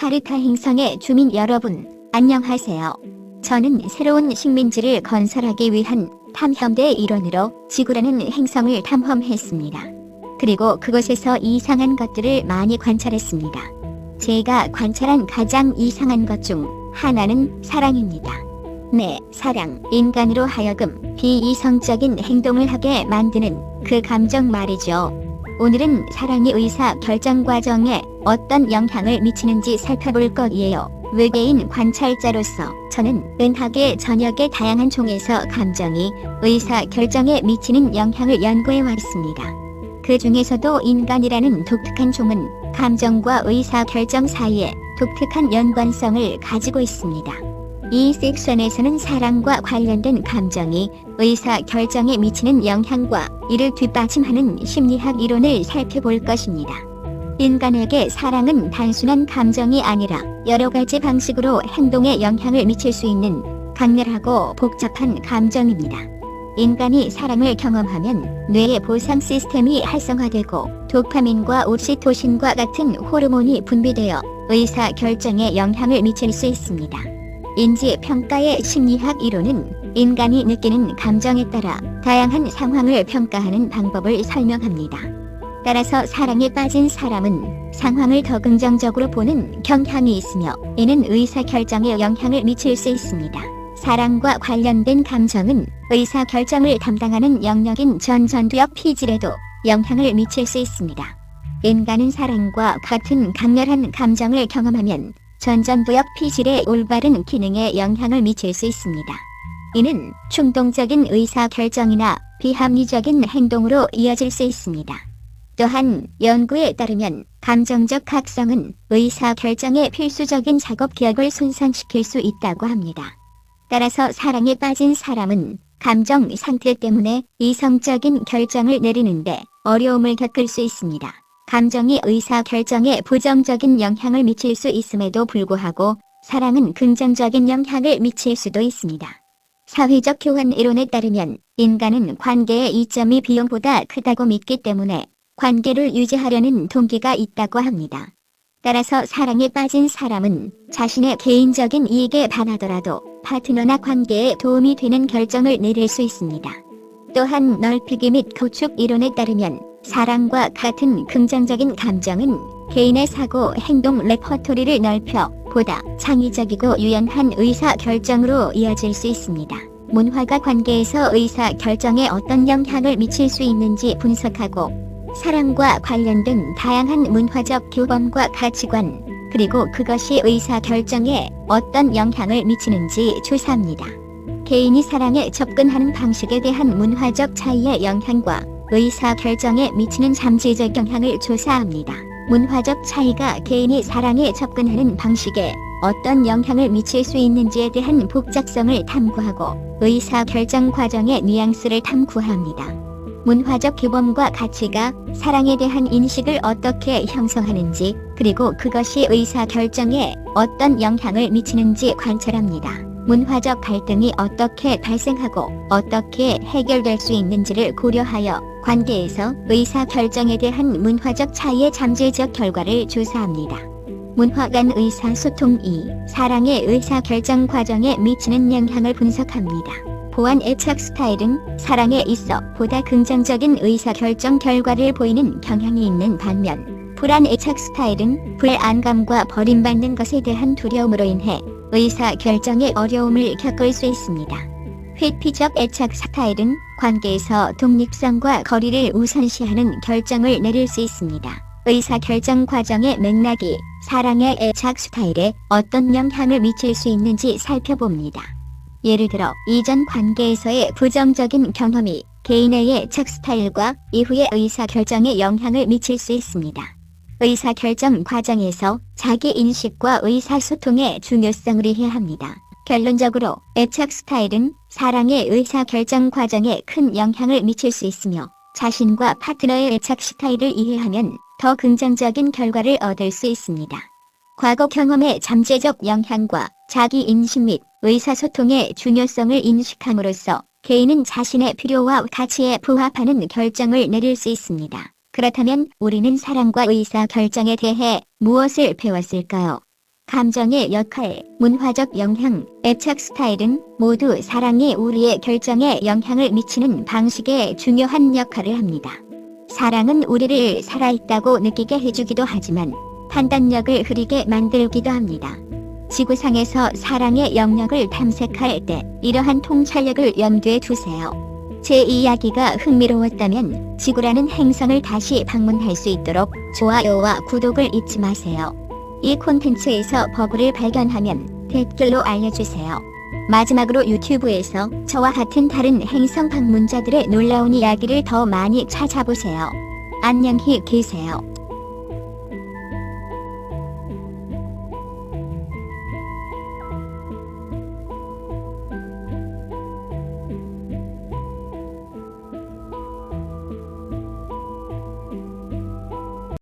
자카르타 행성의 주민 여러분, 안녕하세요. 저는 새로운 식민지를 건설하기 위한 탐험대 일원으로 지구라는 행성을 탐험했습니다. 그리고 그곳에서 이상한 것들을 많이 관찰했습니다. 제가 관찰한 가장 이상한 것 중 하나는 사랑입니다. 네, 사랑. 인간으로 하여금 비이성적인 행동을 하게 만드는 그 감정 말이죠. 오늘은 사랑이 의사 결정 과정에 어떤 영향을 미치는지 살펴볼 거예요. 외계인 관찰자로서 저는 은하계 전역의 다양한 종에서 감정이 의사 결정에 미치는 영향을 연구해 왔습니다. 그 중에서도 인간이라는 독특한 종은 감정과 의사 결정 사이에 독특한 연관성을 가지고 있습니다. 이 섹션에서는 사랑과 관련된 감정이 의사 결정에 미치는 영향과 이를 뒷받침하는 심리학 이론을 살펴볼 것입니다. 인간에게 사랑은 단순한 감정이 아니라 여러 가지 방식으로 행동에 영향을 미칠 수 있는 강렬하고 복잡한 감정입니다. 인간이 사랑을 경험하면 뇌의 보상 시스템이 활성화되고 도파민과 옥시토신과 같은 호르몬이 분비되어 의사 결정에 영향을 미칠 수 있습니다. 인지평가의 심리학 이론은 인간이 느끼는 감정에 따라 다양한 상황을 평가하는 방법을 설명합니다. 따라서 사랑에 빠진 사람은 상황을 더 긍정적으로 보는 경향이 있으며 이는 의사결정에 영향을 미칠 수 있습니다. 사랑과 관련된 감정은 의사결정을 담당하는 영역인 전두엽 피질에도 영향을 미칠 수 있습니다. 인간은 사랑과 같은 강렬한 감정을 경험하면 전두엽 피질의 올바른 기능에 영향을 미칠 수 있습니다. 이는 충동적인 의사결정이나 비합리적인 행동으로 이어질 수 있습니다. 또한 연구에 따르면 감정적 각성은 의사결정의 필수적인 작업 기억을 손상시킬 수 있다고 합니다. 따라서 사랑에 빠진 사람은 감정 상태 때문에 이성적인 결정을 내리는데 어려움을 겪을 수 있습니다. 감정이 의사결정에 부정적인 영향을 미칠 수 있음에도 불구하고 사랑은 긍정적인 영향을 미칠 수도 있습니다. 사회적 교환 이론에 따르면 인간은 관계의 이점이 비용보다 크다고 믿기 때문에 관계를 유지하려는 동기가 있다고 합니다. 따라서 사랑에 빠진 사람은 자신의 개인적인 이익에 반하더라도 파트너나 관계에 도움이 되는 결정을 내릴 수 있습니다. 또한 넓히기 및 구축 이론에 따르면 사랑과 같은 긍정적인 감정은 개인의 사고 행동 레퍼토리를 넓혀 보다 창의적이고 유연한 의사 결정으로 이어질 수 있습니다. 문화가 관계에서 의사 결정에 어떤 영향을 미칠 수 있는지 분석하고 사랑과 관련된 다양한 문화적 규범과 가치관 그리고 그것이 의사 결정에 어떤 영향을 미치는지 조사합니다. 개인이 사랑에 접근하는 방식에 대한 문화적 차이의 영향과 의사 결정에 미치는 잠재적 영향을 조사합니다. 문화적 차이가 개인이 사랑에 접근하는 방식에 어떤 영향을 미칠 수 있는지에 대한 복잡성을 탐구하고 의사 결정 과정의 뉘앙스를 탐구합니다. 문화적 규범과 가치가 사랑에 대한 인식을 어떻게 형성하는지 그리고 그것이 의사 결정에 어떤 영향을 미치는지 관찰합니다. 문화적 갈등이 어떻게 발생하고 어떻게 해결될 수 있는지를 고려하여 관계에서 의사 결정에 대한 문화적 차이의 잠재적 결과를 조사합니다. 문화 간 의사소통 2. 사랑의 의사 결정 과정에 미치는 영향을 분석합니다. 보완 애착 스타일은 사랑에 있어 보다 긍정적인 의사결정 결과를 보이는 경향이 있는 반면 불안 애착 스타일은 불안감과 버림받는 것에 대한 두려움으로 인해 의사결정에 어려움을 겪을 수 있습니다. 회피적 애착 스타일은 관계에서 독립성과 거리를 우선시하는 결정을 내릴 수 있습니다. 의사결정 과정의 맥락이 사랑의 애착 스타일에 어떤 영향을 미칠 수 있는지 살펴봅니다. 예를 들어 이전 관계에서의 부정적인 경험이 개인의 애착 스타일과 이후의 의사결정에 영향을 미칠 수 있습니다. 의사결정 과정에서 자기인식과 의사소통의 중요성을 이해합니다. 결론적으로 애착 스타일은 사랑의 의사결정 과정에 큰 영향을 미칠 수 있으며 자신과 파트너의 애착 스타일을 이해하면 더 긍정적인 결과를 얻을 수 있습니다. 과거 경험의 잠재적 영향과 자기인식 및 의사소통의 중요성을 인식함으로써 개인은 자신의 필요와 가치에 부합하는 결정을 내릴 수 있습니다. 그렇다면 우리는 사랑과 의사결정에 대해 무엇을 배웠을까요? 감정의 역할, 문화적 영향, 애착 스타일은 모두 사랑이 우리의 결정에 영향을 미치는 방식에 중요한 역할을 합니다. 사랑은 우리를 살아있다고 느끼게 해주기도 하지만 판단력을 흐리게 만들기도 합니다. 지구상에서 사랑의 영역을 탐색할 때 이러한 통찰력을 염두에 두세요. 제 이야기가 흥미로웠다면 지구라는 행성을 다시 방문할 수 있도록 좋아요와 구독을 잊지 마세요. 이 콘텐츠에서 버그를 발견하면 댓글로 알려주세요. 마지막으로 유튜브에서 저와 같은 다른 행성 방문자들의 놀라운 이야기를 더 많이 찾아보세요. 안녕히 계세요.